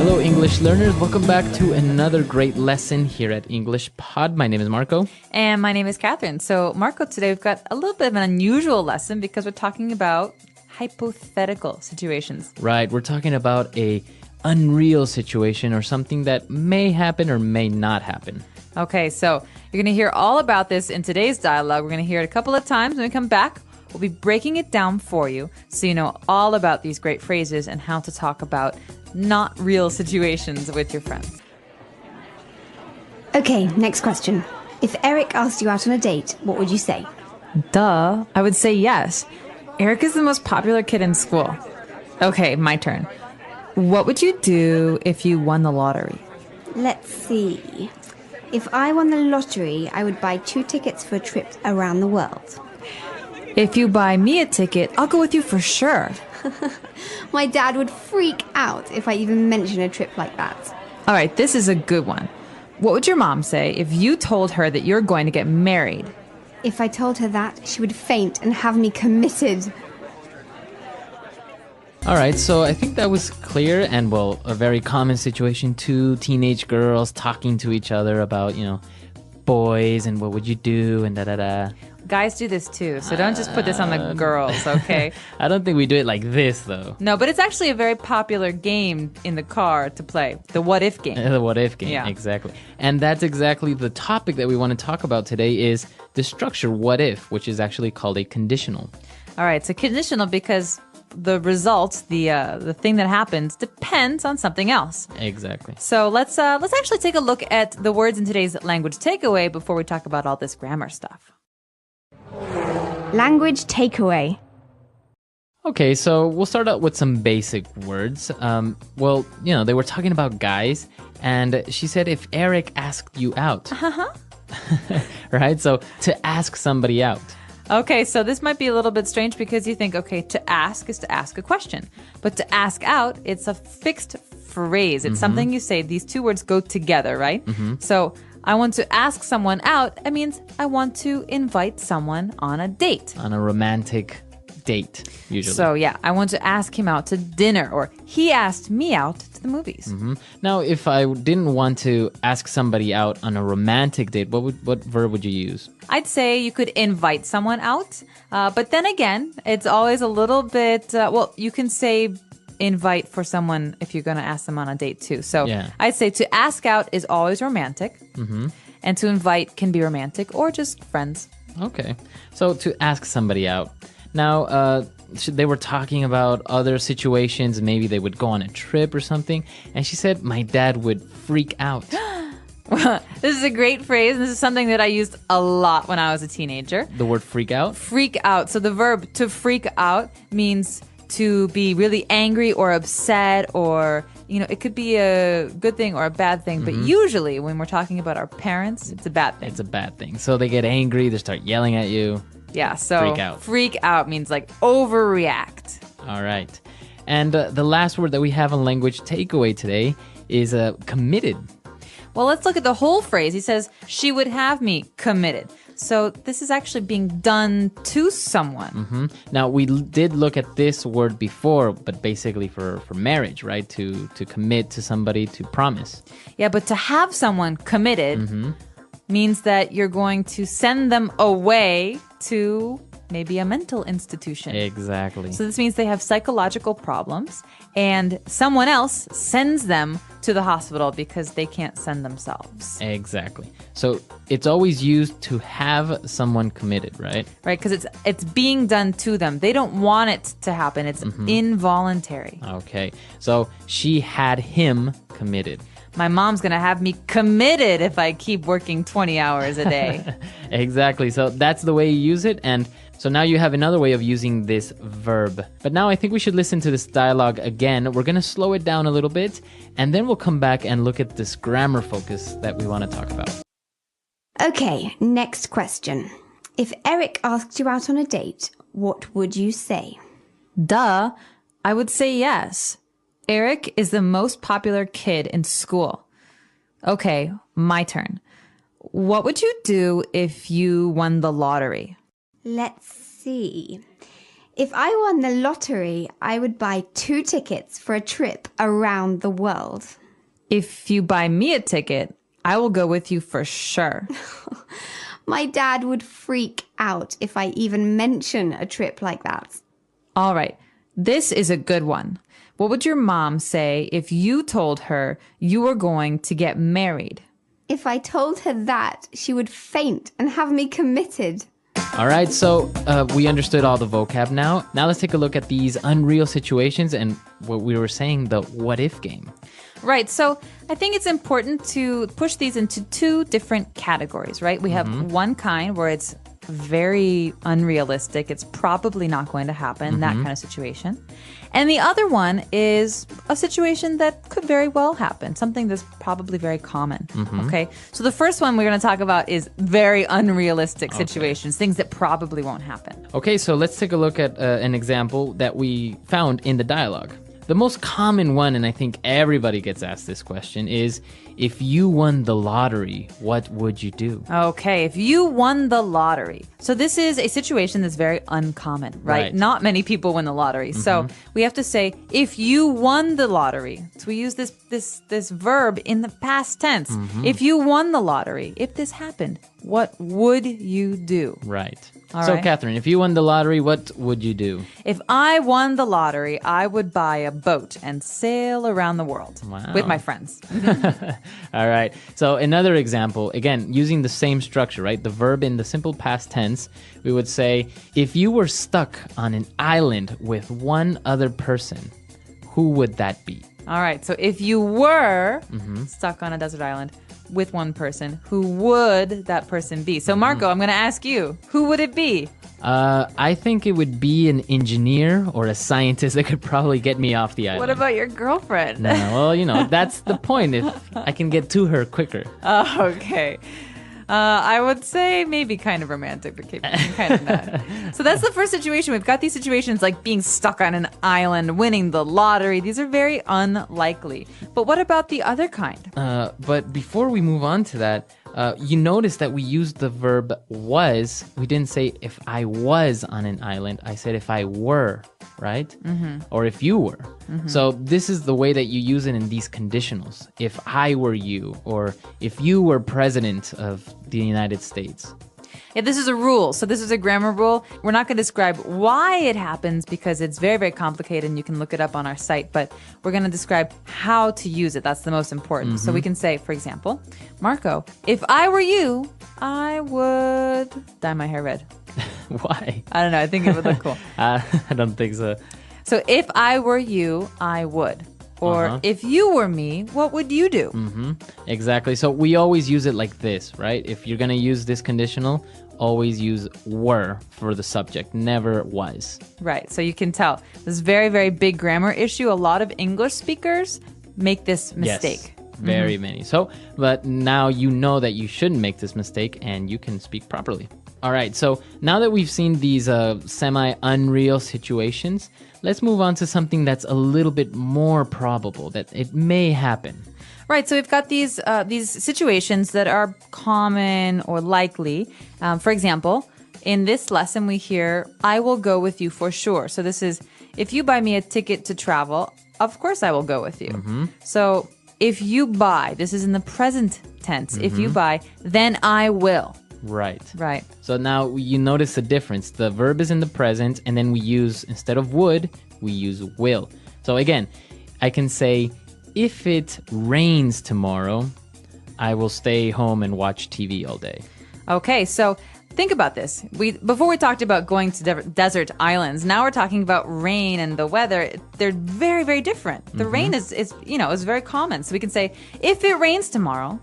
Hello, English learners. Welcome back to another great lesson here at English Pod. My name is Marco. And my name is Catherine. So, Marco, today we've got a little bit of an unusual lesson because we're talking about hypothetical situations. Right, we're talking about a unreal situation or something that may happen or may not happen. Okay, so you're going to hear all about this in today's dialogue. We're going to hear it a couple of times. When we come back, we'll be breaking it down for you so you know all about these great phrases and how to talk about not real situations with your friends. Okay, next question. If Eric asked you out on a date, what would you say? Duh, I would say yes. Eric is the most popular kid in school. Okay, my turn. What would you do if you won the lottery? Let's see. If I won the lottery, I would buy 2 tickets for a trip around the world. If you buy me a ticket, I'll go with you for sure. My dad would freak out if I even mention a trip like that. All right, this is a good one. What would your mom say if you told her that you're going to get married? If I told her that, she would faint and have me committed. All right, so I think that was clear and, well, a very common situation. 2 teenage girls talking to each other about, boys and what would you do and da-da-da. Guys do this too, so don't just put this on the girls, okay? I don't think we do it like this, though. No, but it's actually a very popular game in the car to play, the what if game. The what if game, Yeah. Exactly. And that's exactly the topic that we want to talk about today is the structure what if, which is actually called a conditional. All right, so conditional because the result, the thing that happens, depends on something else. Exactly. So let's actually take a look at the words in today's language takeaway before we talk about all this grammar stuff. Language takeaway. Okay, so we'll start out with some basic words. They were talking about guys, and she said if Eric asked you out. Right? So to ask somebody out. Okay, so this might be a little bit strange because you think, okay, to ask is to ask a question. But to ask out, it's a fixed phrase. It's something you say. These 2 words go together, right? So I want to ask someone out. It means I want to invite someone on a date. On a romantic date, usually. So yeah, I want to ask him out to dinner, or he asked me out to the movies. Now, if I didn't want to ask somebody out on a romantic date, what verb would you use? I'd say you could invite someone out, but then again, it's always a little bit, you can say invite for someone if you're going to ask them on a date too. So Yeah. I'd say to ask out is always romantic, and to invite can be romantic or just friends. Okay, so to ask somebody out. Now, they were talking about other situations. Maybe they would go on a trip or something. And she said, my dad would freak out. This is a great phrase. This is something that I used a lot when I was a teenager. The word freak out? Freak out. So the verb to freak out means to be really angry or upset, or, it could be a good thing or a bad thing. But usually when we're talking about our parents, it's a bad thing. It's a bad thing. So they get angry. They start yelling at you. Yeah, so Freak out. Freak out means like overreact. All right. And the last word that we have on language takeaway today is committed. Well, let's look at the whole phrase. He says, she would have me committed. So this is actually being done to someone. Now, we did look at this word before, but basically for marriage, right? To commit to somebody, to promise. Yeah, but to have someone committed means that you're going to send them away to maybe a mental institution. Exactly. So this means they have psychological problems and someone else sends them to the hospital because they can't send themselves. Exactly. So it's always used to have someone committed, right? Right, because it's being done to them. They don't want it to happen. It's involuntary. Okay. So she had him committed. My mom's going to have me committed if I keep working 20 hours a day. Exactly. So that's the way you use it. And so now you have another way of using this verb. But now I think we should listen to this dialogue again. We're going to slow it down a little bit, and then we'll come back and look at this grammar focus that we want to talk about. Okay, next question. If Eric asked you out on a date, what would you say? Duh, I would say yes. Eric is the most popular kid in school. Okay, my turn. What would you do if you won the lottery? Let's see. If I won the lottery, I would buy 2 tickets for a trip around the world. If you buy me a ticket, I will go with you for sure. My dad would freak out if I even mention a trip like that. All right. This is a good one. What would your mom say if you told her you were going to get married? If I told her that, she would faint and have me committed. All right, so we understood all the vocab now. Now let's take a look at these unreal situations and what we were saying, the what if game. Right. So I think it's important to push these into 2 different categories, right? We have one kind where it's very unrealistic. It's probably not going to happen, that kind of situation. And the other one is a situation that could very well happen, something that's probably very common. Okay. So the first one we're going to talk about is very unrealistic situations, things that probably won't happen. Okay, so let's take a look at an example that we found in the dialogue. The most common one, and I think everybody gets asked this question, is if you won the lottery, what would you do? Okay, if you won the lottery. So this is a situation that's very uncommon, right? Not many people win the lottery. So we have to say, if you won the lottery. So we use this verb in the past tense. If you won the lottery, if this happened, what would you do? Right. All So, right. Catherine, if you won the lottery, what would you do? If I won the lottery, I would buy a boat and sail around the world with my friends. All right. So another example, again, using the same structure, right? The verb in the simple past tense, we would say, if you were stuck on an island with one other person, who would that be? All right. So if you were stuck on a desert island with one person, who would that person be? So Marco, I'm going to ask you, who would it be? I think it would be an engineer or a scientist that could probably get me off the island. What about your girlfriend? No, well, you know, that's the point. If I can get to her quicker. Oh, okay. I would say maybe kind of romantic, but kind of not. So that's the first situation. We've got these situations like being stuck on an island, winning the lottery. These are very unlikely. But what about the other kind? But before we move on to that, you notice that we used the verb was. We didn't say if I was on an island. I said if I were, right? Or if you were. So this is the way that you use it in these conditionals. If I were you, or if you were president of the United States. Yeah, this is a rule. So this is a grammar rule. We're not going to describe why it happens because it's very, very complicated and you can look it up on our site, but we're going to describe how to use it. That's the most important. So we can say, for example, Marco, if I were you, I would dye my hair red. Why? I don't know. I think it would look cool. I don't think so. So if I were you, I would. Or if you were me, what would you do? Exactly. So we always use it like this, right? If you're going to use this conditional, always use were for the subject, never was. Right. So you can tell this very, very big grammar issue. A lot of English speakers make this mistake. Yes, very many. So, but now you know that you shouldn't make this mistake and you can speak properly. All right. So now that we've seen these semi-unreal situations, let's move on to something that's a little bit more probable that it may happen. Right, so we've got these situations that are common or likely. For example, in this lesson we hear, I will go with you for sure. So this is, if you buy me a ticket to travel, of course I will go with you. So if you buy, this is in the present tense. If you buy, then I will. Right. Right. So now you notice the difference. The verb is in the present, and then we use, instead of would, we use will. So again, I can say, if it rains tomorrow, I will stay home and watch TV all day. Okay, so think about this. Before we talked about going to desert islands. Now we're talking about rain and the weather. They're very, very different. The rain is very common. So we can say, if it rains tomorrow,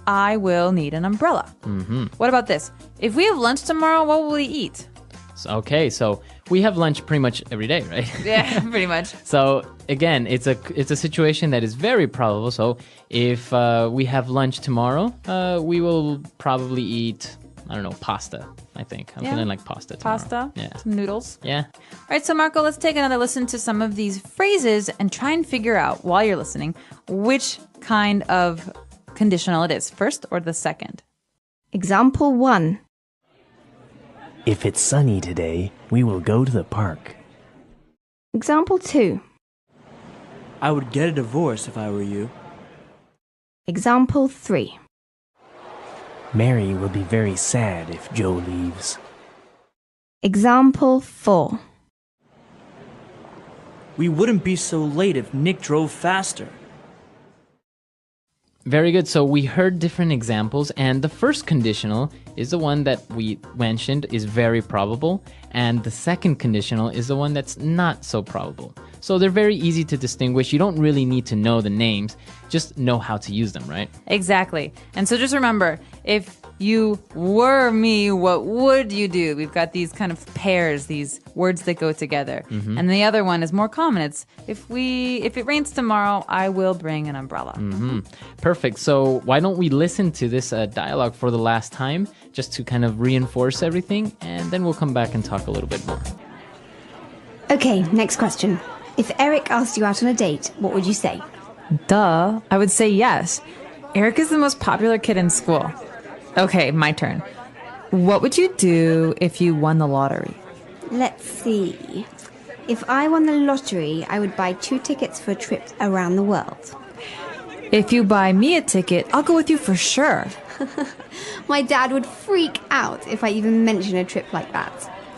I will need an umbrella. What about this? If we have lunch tomorrow, what will we eat? So we have lunch pretty much every day, right? Yeah, pretty much. So again, it's a situation that is very probable. So if we have lunch tomorrow, we will probably eat, I don't know, pasta. I think I'm feeling like pasta tomorrow. Pasta? Yeah. Some noodles? Yeah. All right, so Marco, let's take another listen to some of these phrases and try and figure out, while you're listening, which kind of conditional it is, first or the second. Example 1. If it's sunny today, we will go to the park. Example 2. I would get a divorce if I were you. Example 3. Mary will be very sad if Joe leaves. Example 4. We wouldn't be so late if Nick drove faster. Very good. So we heard different examples, and the first conditional is the one that we mentioned is very probable, and the second conditional is the one that's not so probable. So they're very easy to distinguish. You don't really need to know the names, just know how to use them, right? Exactly. And so just remember, if you were me, what would you do? We've got these kind of pairs, these words that go together. And the other one is more common. It's if it rains tomorrow, I will bring an umbrella. Perfect. So why don't we listen to this dialogue for the last time, just to kind of reinforce everything, and then we'll come back and talk a little bit more. Okay, next question. If Eric asked you out on a date, what would you say? Duh. I would say yes. Eric is the most popular kid in school. Okay, my turn. What would you do if you won the lottery? Let's see. If I won the lottery, I would buy 2 tickets for a trip around the world. If you buy me a ticket, I'll go with you for sure. My dad would freak out if I even mention a trip like that.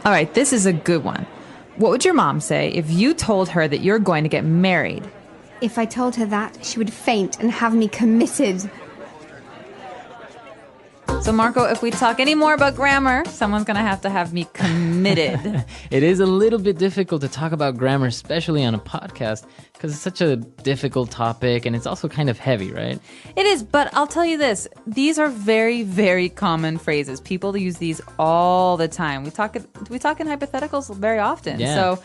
All right, this is a good one. What would your mom say if you told her that you're going to get married? If I told her that, she would faint and have me committed. So, Marco, if we talk any more about grammar, someone's going to have me committed. It is a little bit difficult to talk about grammar, especially on a podcast, because it's such a difficult topic and it's also kind of heavy, right? It is, but I'll tell you this. These are very, very common phrases. People use these all the time. We talk in hypotheticals very often. Yeah. So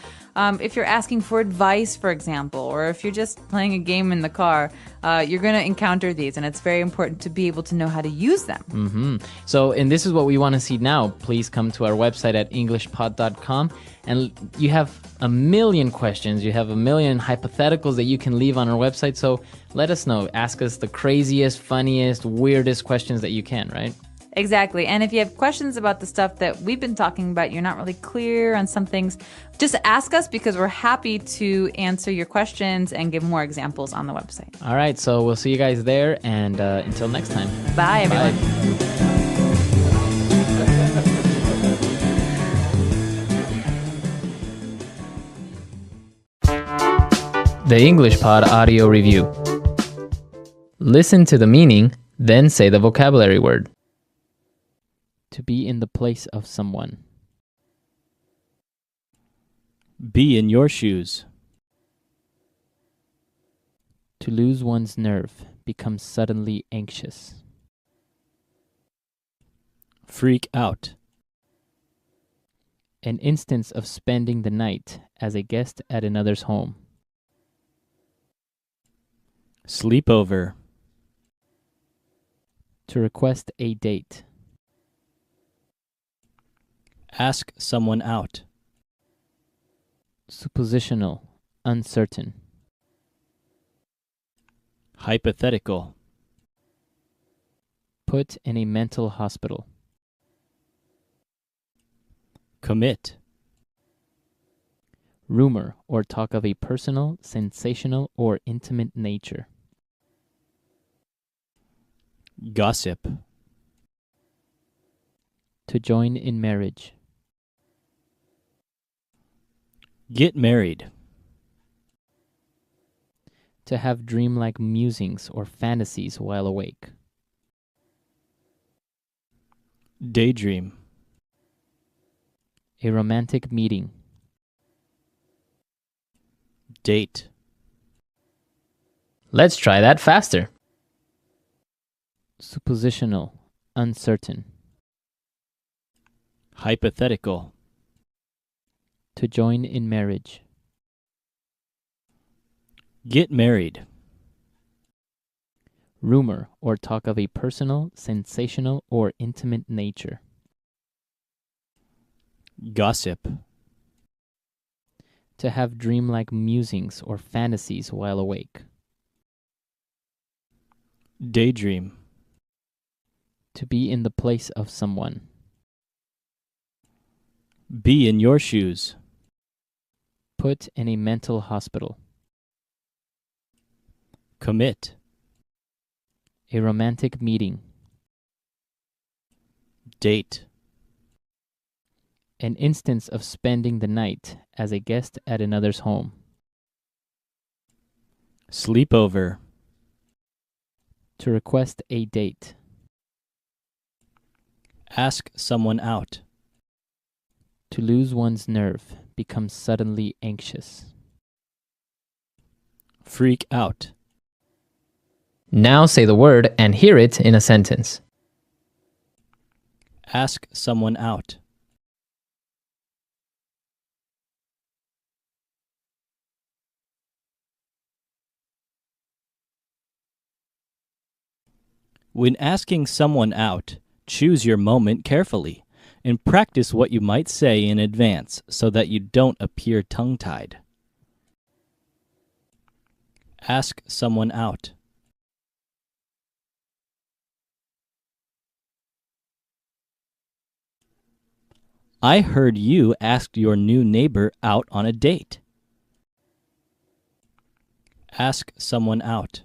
if you're asking for advice, for example, or if you're just playing a game in the car, you're going to encounter these, and it's very important to be able to know how to use them. So, and this is what we want to see now. Please come to our website at englishpod.com, and you have a million questions. You have a million hypotheticals that you can leave on our website. So let us know. Ask us the craziest, funniest, weirdest questions that you can, right? Exactly. And if you have questions about the stuff that we've been talking about, you're not really clear on some things, just ask us, because we're happy to answer your questions and give more examples on the website. All right. So we'll see you guys there. And until next time. Bye, everyone. The English Pod Audio Review. Listen to the meaning, then say the vocabulary word. To be in the place of someone. Be in your shoes. To lose one's nerve, become suddenly anxious. Freak out. An instance of spending the night as a guest at another's home. Sleepover. To request a date. Ask someone out. Suppositional, uncertain. Hypothetical. Put in a mental hospital. Commit. Rumor or talk of a personal, sensational, or intimate nature. Gossip. To join in marriage. Get married. To have dreamlike musings or fantasies while awake. Daydream. A romantic meeting. Date. Let's try that faster. Suppositional, uncertain. Hypothetical. To join in marriage. Get married. Rumor or talk of a personal, sensational, or intimate nature. Gossip. To have dreamlike musings or fantasies while awake. Daydream. To be in the place of someone. Be in your shoes. Put in a mental hospital. Commit. A romantic meeting. Date. An instance of spending the night as a guest at another's home. Sleepover. To request a date. Ask someone out. To lose one's nerve, become suddenly anxious. Freak out. Now say the word and hear it in a sentence. Ask someone out. When asking someone out, choose your moment carefully and practice what you might say in advance so that you don't appear tongue-tied. Ask someone out. I heard you asked your new neighbor out on a date. Ask someone out.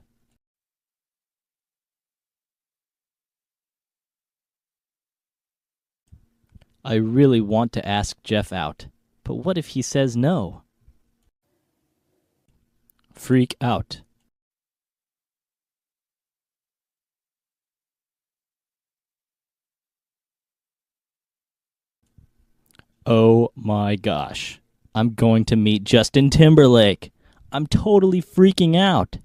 I really want to ask Jeff out, but what if he says no? Freak out. Oh my gosh. I'm going to meet Justin Timberlake. I'm totally freaking out.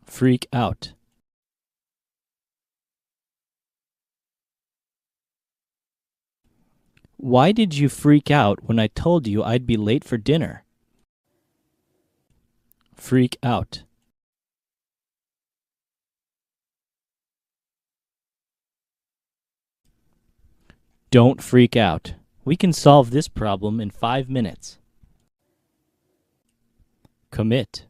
Freak out. Why did you freak out when I told you I'd be late for dinner? Freak out. Don't freak out. We can solve this problem in 5 minutes. Commit.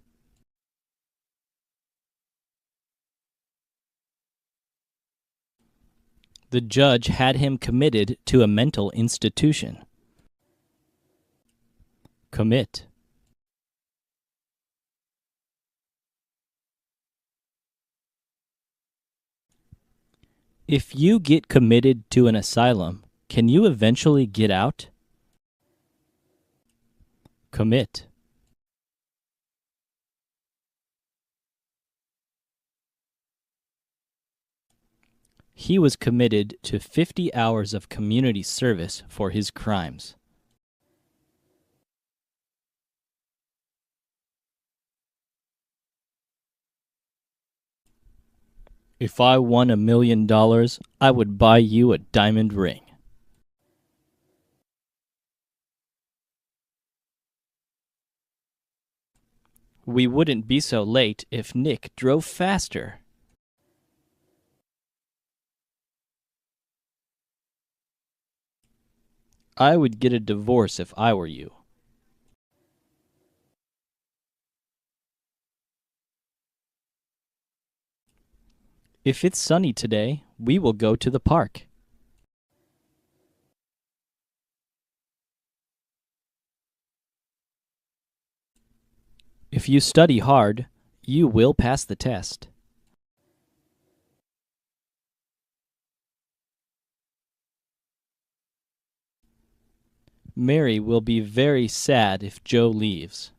The judge had him committed to a mental institution. Commit. If you get committed to an asylum, can you eventually get out? Commit. He was committed to 50 hours of community service for his crimes. If I won $1 million, I would buy you a diamond ring. We wouldn't be so late if Nick drove faster. I would get a divorce if I were you. If it's sunny today, we will go to the park. If you study hard, you will pass the test. Mary will be very sad if Joe leaves.